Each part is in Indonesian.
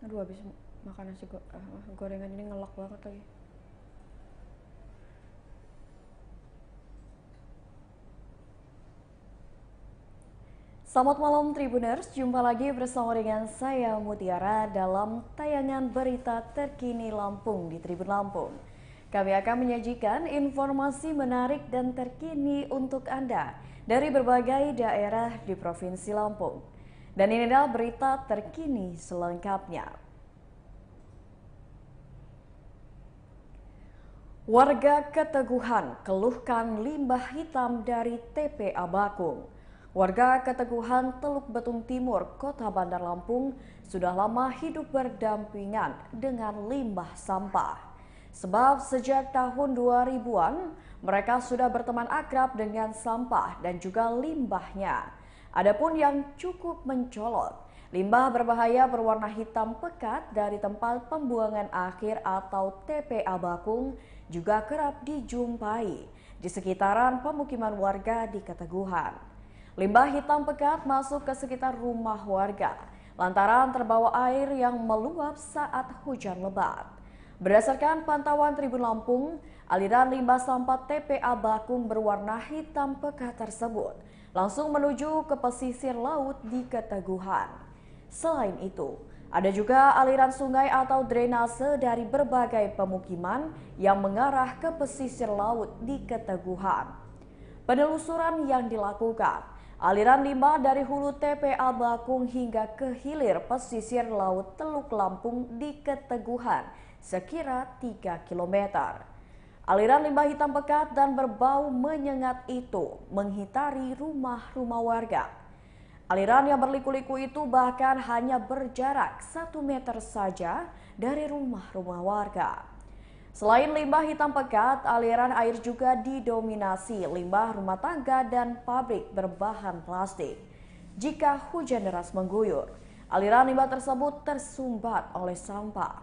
Aduh, habis makan gorengan ini ngelak banget lagi. Selamat malam Tribuners, jumpa lagi bersama dengan saya Mutiara dalam tayangan berita terkini Lampung di Tribun Lampung. Kami akan menyajikan informasi menarik dan terkini untuk Anda dari berbagai daerah di Provinsi Lampung. Dan ini adalah berita terkini selengkapnya. Warga Keteguhan keluhkan limbah hitam dari TPA Bakung. Warga Keteguhan Teluk Betung Timur, Kota Bandar Lampung sudah lama hidup berdampingan dengan limbah sampah. Sebab sejak tahun 2000-an mereka sudah berteman akrab dengan sampah dan juga limbahnya. Adapun yang cukup mencolok, limbah berbahaya berwarna hitam pekat dari tempat pembuangan akhir atau TPA Bakung juga kerap dijumpai di sekitaran pemukiman warga di Keteguhan. Limbah hitam pekat masuk ke sekitar rumah warga lantaran terbawa air yang meluap saat hujan lebat. Berdasarkan pantauan Tribun Lampung, aliran limbah sampah TPA Bakung berwarna hitam pekat tersebut langsung menuju ke pesisir laut di Keteguhan. Selain itu, ada juga aliran sungai atau drainase dari berbagai pemukiman yang mengarah ke pesisir laut di Keteguhan. Penelusuran yang dilakukan, aliran limbah dari hulu TPA Bakung hingga ke hilir pesisir laut Teluk Lampung di Keteguhan sekira 3 km. Aliran limbah hitam pekat dan berbau menyengat itu menghitari rumah-rumah warga. Aliran yang berliku-liku itu bahkan hanya berjarak 1 meter saja dari rumah-rumah warga. Selain limbah hitam pekat, aliran air juga didominasi limbah rumah tangga dan pabrik berbahan plastik. Jika hujan deras mengguyur, aliran limbah tersebut tersumbat oleh sampah.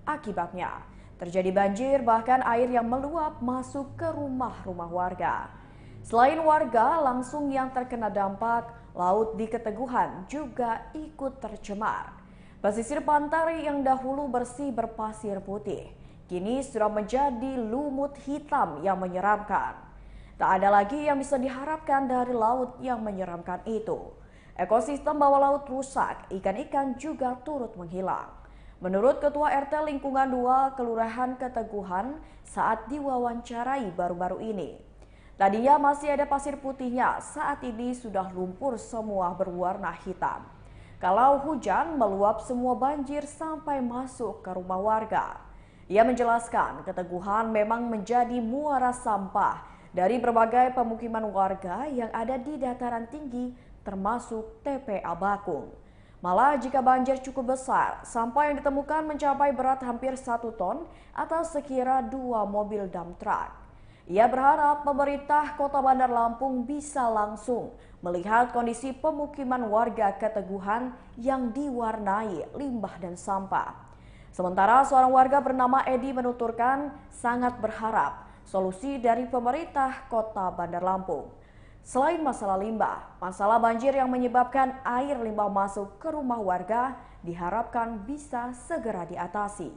Akibatnya, terjadi banjir bahkan air yang meluap masuk ke rumah-rumah warga. Selain warga langsung yang terkena dampak, laut di Keteguhan juga ikut tercemar. Pesisir pantai yang dahulu bersih berpasir putih, kini sudah menjadi lumut hitam yang menyeramkan. Tak ada lagi yang bisa diharapkan dari laut yang menyeramkan itu. Ekosistem bawah laut rusak, ikan-ikan juga turut menghilang. Menurut Ketua RT Lingkungan 2 Kelurahan Keteguhan saat diwawancarai baru-baru ini, tadinya masih ada pasir putihnya, saat ini sudah lumpur semua berwarna hitam. Kalau hujan meluap semua banjir sampai masuk ke rumah warga. Ia menjelaskan Keteguhan memang menjadi muara sampah dari berbagai pemukiman warga yang ada di dataran tinggi termasuk TPA Bakung. Malah jika banjir cukup besar, sampah yang ditemukan mencapai berat hampir 1 ton atau sekira 2 mobil dump truck. Ia berharap pemerintah Kota Bandar Lampung bisa langsung melihat kondisi pemukiman warga Keteguhan yang diwarnai limbah dan sampah. Sementara seorang warga bernama Edi menuturkan sangat berharap solusi dari pemerintah Kota Bandar Lampung. Selain masalah limbah, masalah banjir yang menyebabkan air limbah masuk ke rumah warga diharapkan bisa segera diatasi.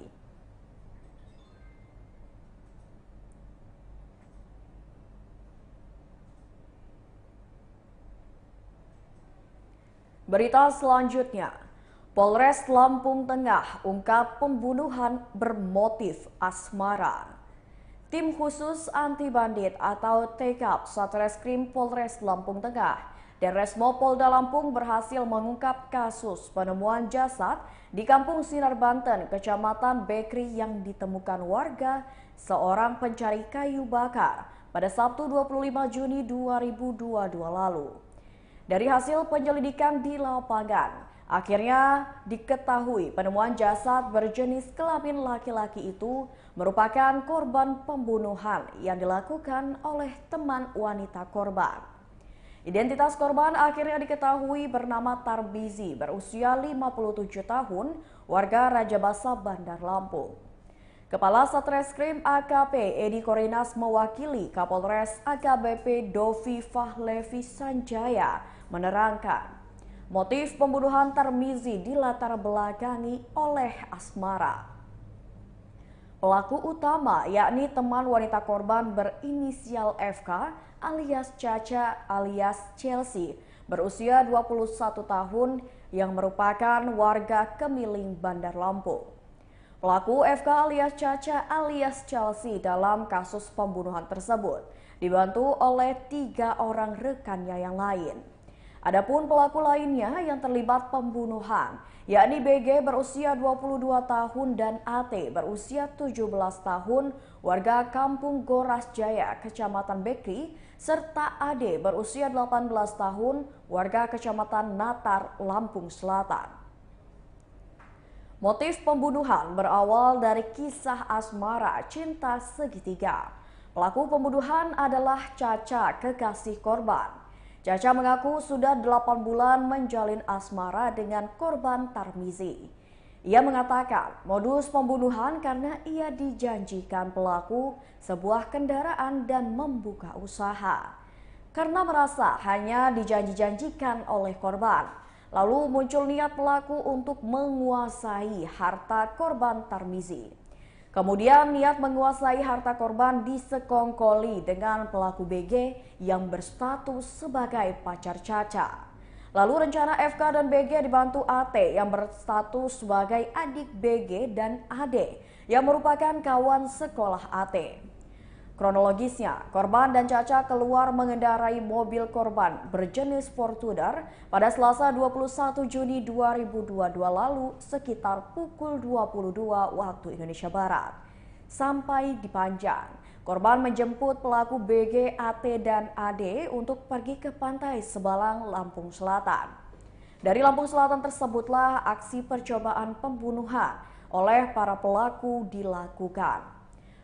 Berita selanjutnya, Polres Lampung Tengah ungkap pembunuhan bermotif asmara. Tim khusus anti bandit atau TKAP Satreskrim Polres Lampung Tengah dan Resmo Polda Lampung berhasil mengungkap kasus penemuan jasad di Kampung Sinar Banten, Kecamatan Bekri yang ditemukan warga seorang pencari kayu bakar pada Sabtu 25 Juni 2022 lalu. Dari hasil penyelidikan di lapangan, akhirnya diketahui penemuan jasad berjenis kelamin laki-laki itu merupakan korban pembunuhan yang dilakukan oleh teman wanita korban. Identitas korban akhirnya diketahui bernama Tarbizi, berusia 57 tahun, warga Rajabasa, Bandar Lampung. Kepala Satreskrim AKP Edi Korinas mewakili Kapolres AKBP Dovi Fahlevi Sanjaya menerangkan Motif pembunuhan Tarmizi dilatar belakangi oleh asmara. Pelaku utama yakni teman wanita korban berinisial FK alias Caca alias Chelsea berusia 21 tahun yang merupakan warga Kemiling, Bandar Lampung. Pelaku FK alias Caca alias Chelsea dalam kasus pembunuhan tersebut dibantu oleh 3 orang rekannya yang lain. Adapun pelaku lainnya yang terlibat pembunuhan, yakni BG berusia 22 tahun dan AT berusia 17 tahun, warga Kampung Goras Jaya, Kecamatan Bekri, serta AD berusia 18 tahun, warga Kecamatan Natar, Lampung Selatan. Motif pembunuhan berawal dari kisah asmara cinta segitiga. Pelaku pembunuhan adalah Caca, kekasih korban. Caca mengaku sudah 8 bulan menjalin asmara dengan korban Tarmizi. Ia mengatakan modus pembunuhan karena ia dijanjikan pelaku sebuah kendaraan dan membuka usaha. Karena merasa hanya dijanji-janjikan oleh korban, lalu muncul niat pelaku untuk menguasai harta korban Tarmizi. Kemudian niat menguasai harta korban disekongkoli dengan pelaku BG yang berstatus sebagai pacar Caca. Lalu rencana FK dan BG dibantu AT yang berstatus sebagai adik BG dan AD yang merupakan kawan sekolah AT. Kronologisnya, korban dan Caca keluar mengendarai mobil korban berjenis Fortuner pada Selasa 21 Juni 2022 lalu sekitar pukul 22 waktu Indonesia Barat. Sampai di Panjang, korban menjemput pelaku BG, AT, dan AD untuk pergi ke pantai Sebalang, Lampung Selatan. Dari Lampung Selatan tersebutlah aksi percobaan pembunuhan oleh para pelaku dilakukan.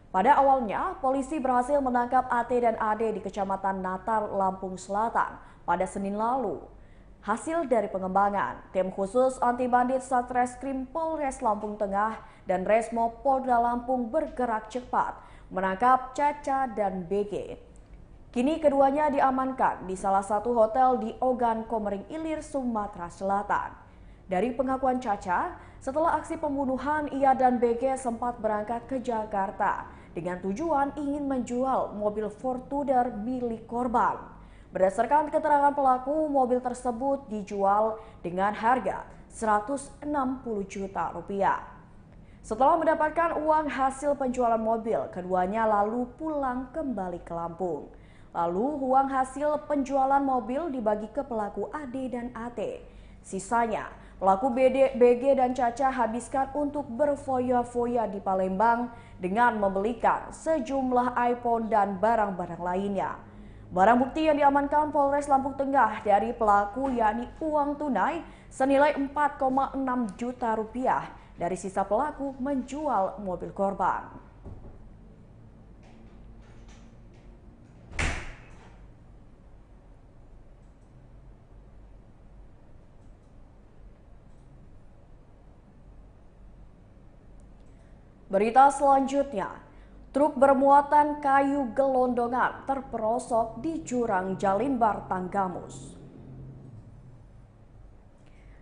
Pada awalnya, polisi berhasil menangkap AT dan AD di Kecamatan Natar, Lampung Selatan pada Senin lalu. Hasil dari pengembangan, tim khusus anti bandit Satreskrim Polres Lampung Tengah dan Resmo Polda Lampung bergerak cepat menangkap Caca dan BG. Kini keduanya diamankan di salah satu hotel di Ogan Komering Ilir, Sumatera Selatan. Dari pengakuan Caca, setelah aksi pembunuhan, ia dan BG sempat berangkat ke Jakarta dengan tujuan ingin menjual mobil Fortuner milik korban. Berdasarkan keterangan pelaku, mobil tersebut dijual dengan harga 160 juta rupiah. Setelah mendapatkan uang hasil penjualan mobil, keduanya lalu pulang kembali ke Lampung. Lalu uang hasil penjualan mobil dibagi ke pelaku AD dan AT. Sisanya, pelaku BG dan Caca habiskan untuk berfoya-foya di Palembang dengan membelikan sejumlah iPhone dan barang-barang lainnya. Barang bukti yang diamankan Polres Lampung Tengah dari pelaku yakni uang tunai senilai 4,6 juta rupiah dari sisa pelaku menjual mobil korban. Berita selanjutnya, truk bermuatan kayu gelondongan terperosok di jurang Jalimbar, Tanggamus.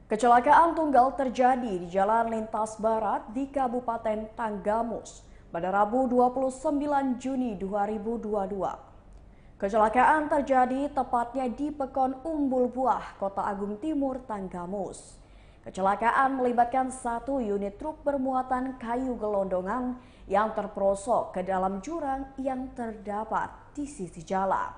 Kecelakaan tunggal terjadi di Jalan Lintas Barat di Kabupaten Tanggamus pada Rabu 29 Juni 2022. Kecelakaan terjadi tepatnya di Pekon Umbul Buah, Kota Agung Timur, Tanggamus. Kecelakaan melibatkan satu unit truk bermuatan kayu gelondongan yang terperosok ke dalam jurang yang terdapat di sisi jalan.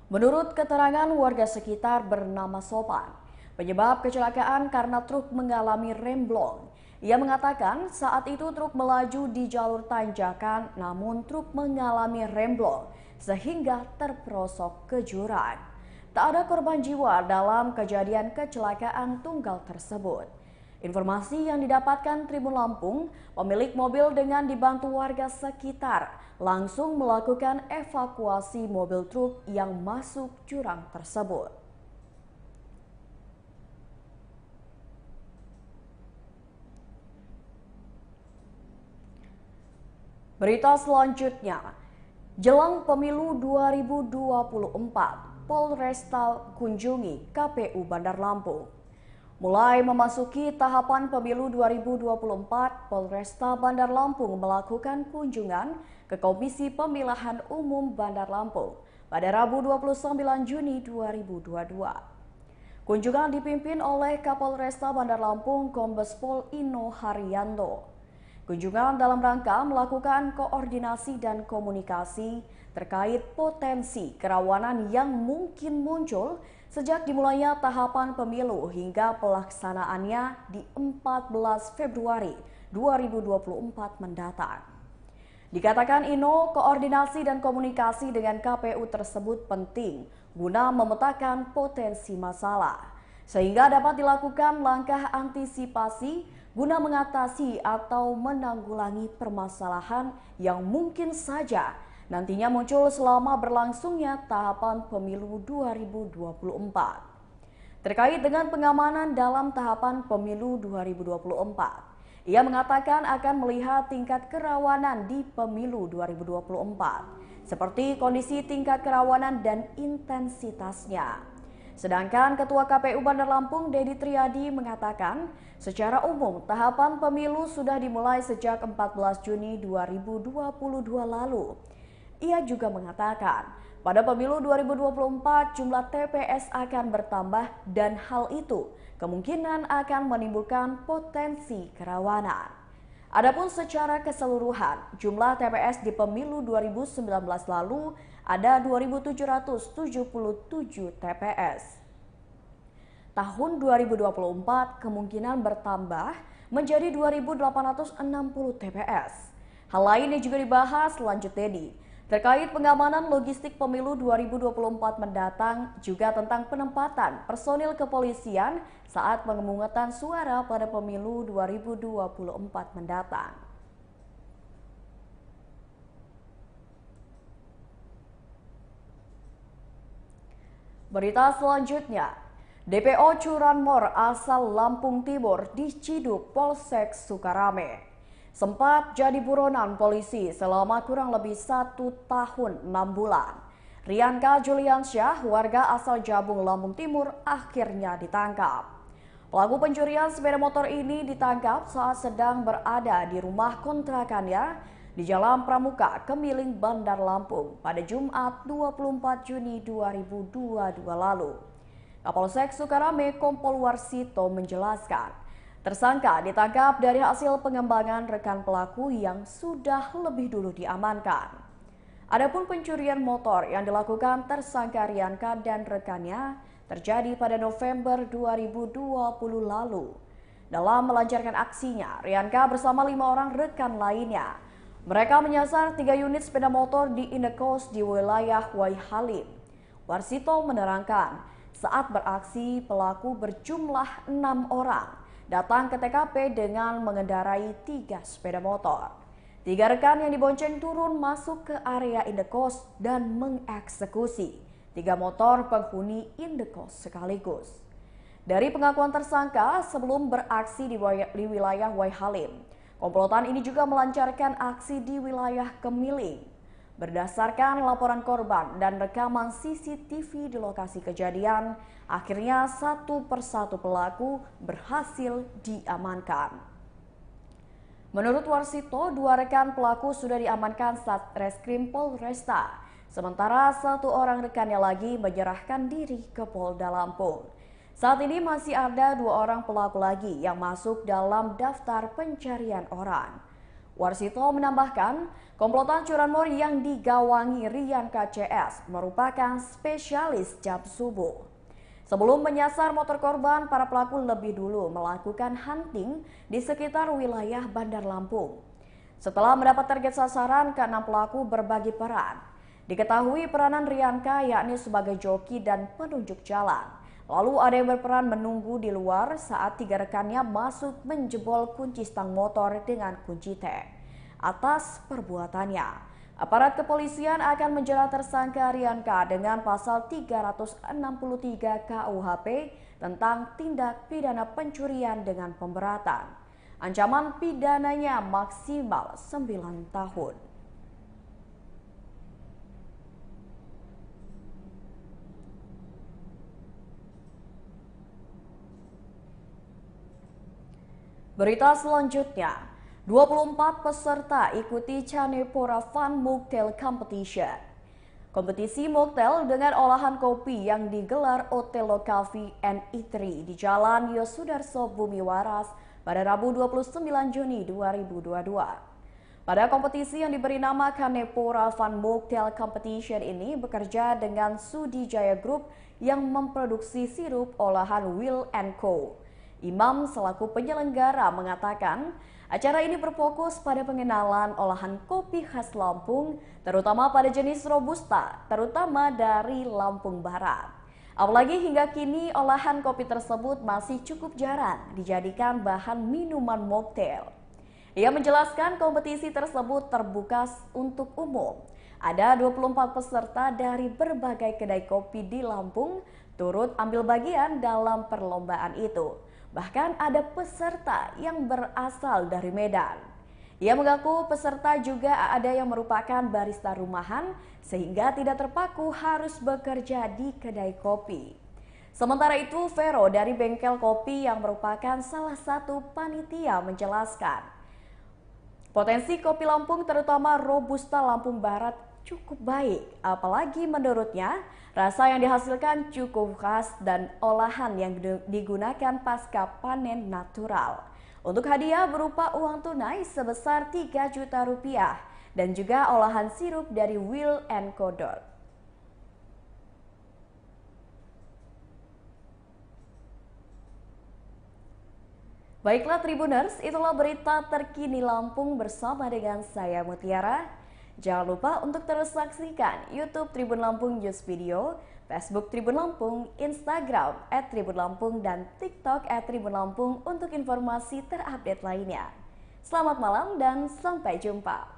Menurut keterangan warga sekitar bernama Sopan, penyebab kecelakaan karena truk mengalami remblong. Ia mengatakan saat itu truk melaju di jalur tanjakan namun truk mengalami remblong sehingga terperosok ke jurang. Tak ada korban jiwa dalam kejadian kecelakaan tunggal tersebut. Informasi yang didapatkan Tribun Lampung, pemilik mobil dengan dibantu warga sekitar langsung melakukan evakuasi mobil truk yang masuk jurang tersebut. Berita selanjutnya, jelang pemilu 2024, Polresta kunjungi KPU Bandar Lampung. Mulai memasuki tahapan pemilu 2024, Polresta Bandar Lampung melakukan kunjungan ke Komisi Pemilihan Umum Bandar Lampung pada Rabu 29 Juni 2022. Kunjungan dipimpin oleh Kapolresta Bandar Lampung Kombes Pol Ino Haryanto. Kunjungan dalam rangka melakukan koordinasi dan komunikasi terkait potensi kerawanan yang mungkin muncul sejak dimulainya tahapan pemilu hingga pelaksanaannya di 14 Februari 2024 mendatang. Dikatakan Ino, koordinasi dan komunikasi dengan KPU tersebut penting guna memetakan potensi masalah, sehingga dapat dilakukan langkah antisipasi guna mengatasi atau menanggulangi permasalahan yang mungkin saja nantinya muncul selama berlangsungnya tahapan pemilu 2024. Terkait dengan pengamanan dalam tahapan pemilu 2024, ia mengatakan akan melihat tingkat kerawanan di pemilu 2024, seperti kondisi tingkat kerawanan dan intensitasnya. Sedangkan Ketua KPU Bandar Lampung Dedi Triadi mengatakan secara umum tahapan pemilu sudah dimulai sejak 14 Juni 2022 lalu. Ia juga mengatakan pada pemilu 2024 jumlah TPS akan bertambah dan hal itu kemungkinan akan menimbulkan potensi kerawanan. Adapun secara keseluruhan, jumlah TPS di pemilu 2019 lalu ada 2.777 TPS. Tahun 2024 kemungkinan bertambah menjadi 2.860 TPS. Hal lain yang juga dibahas lanjut Dedi, terkait pengamanan logistik pemilu 2024 mendatang juga tentang penempatan personil kepolisian saat pemungutan suara pada pemilu 2024 mendatang. Berita selanjutnya, DPO curanmor asal Lampung Timur diciduk Polsek Sukarame. Sempat jadi buronan polisi selama kurang lebih 1 tahun 6 bulan. Rianka Juliansyah, warga asal Jabung, Lampung Timur, akhirnya ditangkap. Pelaku pencurian sepeda motor ini ditangkap saat sedang berada di rumah kontrakannya di Jalan Pramuka, Kemiling, Bandar Lampung pada Jumat 24 Juni 2022 lalu. Kapolsek Sukarame Kompol Warsito menjelaskan, tersangka ditangkap dari hasil pengembangan rekan pelaku yang sudah lebih dulu diamankan. Adapun pencurian motor yang dilakukan tersangka Rianka dan rekannya terjadi pada November 2020 lalu. Dalam melancarkan aksinya, Rianka bersama 5 orang rekan lainnya. Mereka menyasar 3 unit sepeda motor di indekos di wilayah Waihalim. Warsito menerangkan, saat beraksi pelaku berjumlah 6 orang datang ke TKP dengan mengendarai 3 sepeda motor. 3 rekan yang dibonceng turun masuk ke area indekos dan mengeksekusi 3 motor penghuni indekos sekaligus. Dari pengakuan tersangka sebelum beraksi di wilayah Waihalim, komplotan ini juga melancarkan aksi di wilayah Kemiling. Berdasarkan laporan korban dan rekaman CCTV di lokasi kejadian, akhirnya satu persatu pelaku berhasil diamankan. Menurut Warsito, 2 rekan pelaku sudah diamankan Satreskrim Polresta, sementara 1 orang rekannya lagi menyerahkan diri ke Polda Lampung. Saat ini masih ada 2 orang pelaku lagi yang masuk dalam daftar pencarian orang. Warsito menambahkan, komplotan curanmor yang digawangi Rianka CS merupakan spesialis jam subuh. Sebelum menyasar motor korban, para pelaku lebih dulu melakukan hunting di sekitar wilayah Bandar Lampung. Setelah mendapat target sasaran, ke-6 pelaku berbagi peran. Diketahui peranan Rianka yakni sebagai joki dan penunjuk jalan. Lalu ada yang berperan menunggu di luar saat 3 rekannya masuk menjebol kunci stang motor dengan kunci T. Atas perbuatannya, aparat kepolisian akan menjerat tersangka Rianka dengan pasal 363 KUHP tentang tindak pidana pencurian dengan pemberatan. Ancaman pidananya maksimal 9 tahun. Berita selanjutnya, 24 peserta ikuti Canepora Fun Mocktail Competition. Kompetisi mocktail dengan olahan kopi yang digelar Otello Coffee and Eatery di Jalan Yosudarso Bumi Waras pada Rabu 29 Juni 2022. Pada kompetisi yang diberi nama Canepora Fun Mocktail Competition ini bekerja dengan Sudijaya Group yang memproduksi sirup olahan Will & Co. Imam selaku penyelenggara mengatakan, acara ini berfokus pada pengenalan olahan kopi khas Lampung, terutama pada jenis Robusta, terutama dari Lampung Barat. Apalagi hingga kini olahan kopi tersebut masih cukup jarang dijadikan bahan minuman mocktail. Ia menjelaskan kompetisi tersebut terbuka untuk umum. Ada 24 peserta dari berbagai kedai kopi di Lampung turut ambil bagian dalam perlombaan itu. Bahkan ada peserta yang berasal dari Medan. Ia mengaku peserta juga ada yang merupakan barista rumahan sehingga tidak terpaku harus bekerja di kedai kopi. Sementara itu, Vero dari bengkel kopi yang merupakan salah satu panitia menjelaskan, potensi kopi Lampung terutama Robusta Lampung Barat cukup baik, apalagi menurutnya rasa yang dihasilkan cukup khas dan olahan yang digunakan pasca panen natural. Untuk hadiah berupa uang tunai sebesar 3 juta rupiah dan juga olahan sirup dari Will & Co. Baiklah Tribuners, itulah berita terkini Lampung bersama dengan saya Mutiara. Jangan lupa untuk terus saksikan YouTube Tribun Lampung News Video, Facebook Tribun Lampung, Instagram @tribunlampung, dan TikTok @tribunlampung untuk informasi terupdate lainnya. Selamat malam dan sampai jumpa.